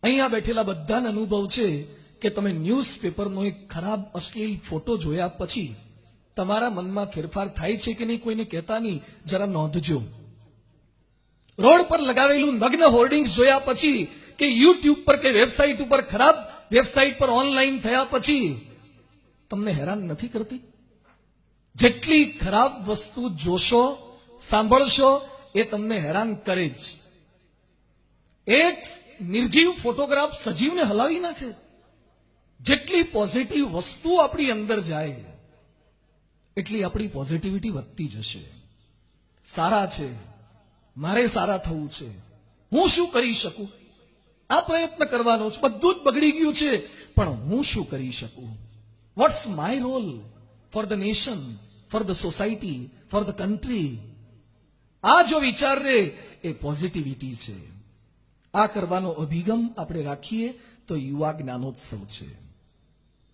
અહીંયા બેઠેલા બધાને અનુભવ છે કે તમે ન્યૂઝપેપરનો એક ખરાબ અશ્લીલ ફોટો જોયા પછી તમારા મનમાં ફેરફાર થાય છે કે નહીં કોઈને કહેતા નહીં, જરા નોંધજો. રોડ પર લગાવેલું નગ્ન હોર્ડિંગ્સ જોયા પછી કે યુટ્યુબ પર કે વેબસાઇટ ઉપર ખરાબ વેબસાઇટ પર ઓનલાઈન થયા પછી તમને હેરાન નથી કરતી? જેટલી ખરાબ વસ્તુ જોશો સાંભળશો એ તમને હેરાન કરે જ. એક નિર્જીવ ફોટોગ્રાફ સજીવને હલાવી નાખે. જેટલી પોઝિટિવ વસ્તુ આપણી અંદર જાય એટલી આપણી પોઝિટિવિટી વધતી જશે. સારા છે, મારે સારા થવું છે, હું શું કરી શકું, આ પ્રયત્ન કરવાનો છે. બધું જ બગડી ગયું છે, પણ હું શું કરી શકું? What's my role for the nation, for the society, for the country? આ જો વિચાર રે એ પોઝિટિવિટી છે. આ કરવાનો અભિગમ આપણે રાખીએ તો યુવા જ્ઞાનોત્સવ છે.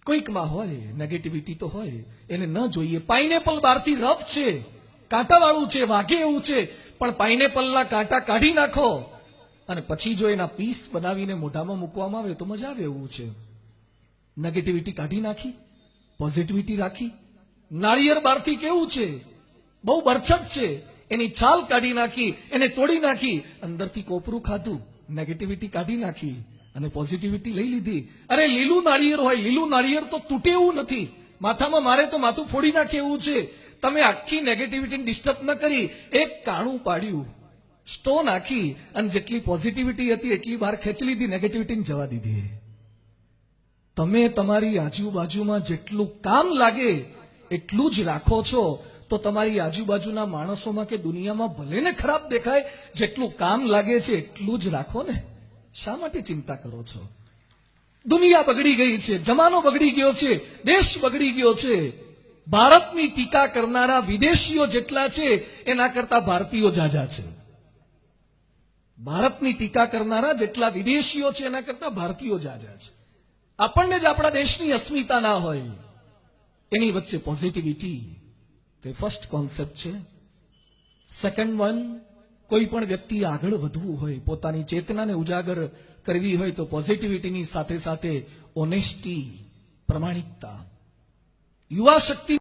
કોઈકમાં હોય નેગેટિવિટી તો હોય, એને ન જોઈએ. પાઇનેપલ બહારથી રફ છે, કાંટાવાળું છે, વાઘે એવું છે, પણ પાઇનેપલના કાંટા કાઢી નાખો અને પછી જો એના પીસ બનાવીને મોઢામાં મૂકવામાં આવે તો મજા આવે એવું છે. નેગેટિવિટી કાઢી નાખી, પોઝિટિવિટી રાખી. નાળિયેર બહારથી કેવું છે, બહુ બરછટ છે, એની છાલ કાઢી નાખી, એને તોડી નાખી, અંદરથી કોપરું ખાધું, નેગેટિવિટી કાઢી નાખી અને પોઝિટિવિટી લઈ લીધી. અરે લીલું નાળિયેર હોય, લીલું નાળિયેર તો તૂટે એવું નથી, માથામાં મારે તો માથું ફોડી નાખે એવું છે. તમે આખી નેગેટિવિટીને ડિસ્ટર્બ ન કરી, એક કાણું પાડ્યું, સ્ટોન નાખી અને જેટલી પોઝિટિવિટી હતી એટલી બહાર ખેંચી લીધી, નેગેટિવિટીને જવા દીધી. તમે તમારી આજુબાજુમાં જેટલું કામ લાગે એટલું જ રાખો છો તો તમારી આજુબાજુના માણસોમાં કે દુનિયામાં ભલે ને ખરાબ દેખાય, જેટલું કામ લાગે છે એટલું જ રાખો ને. શા માટે ચિંતા કરો છો? દુનિયા બગડી ગઈ છે, જમાનો બગડી ગયો છે, દેશ બગડી ગયો છે. ભારતની ટીકા કરનારા વિદેશીઓ જેટલા છે એના કરતા ભારતીયો જાજા છે. ભારતની ટીકા કરનારા જેટલા વિદેશીઓ છે એના કરતા ભારતીયો જાજા છે. આપણને જ આપણા દેશની અસ્મિતા ના હોય. એની વચ્ચે પોઝિટિવિટી તે ફર્સ્ટ કોન્સેપ્ટ છે. સેકન્ડ વન, કોઈ પણ વ્યક્તિ આગળ વધવું હોય, પોતાની ચેતનાને ઉજાગર કરવી હોય તો પોઝિટિવિટીની સાથે સાથે ઓનેસ્ટી, પ્રમાણિકતા. યુવા શક્તિ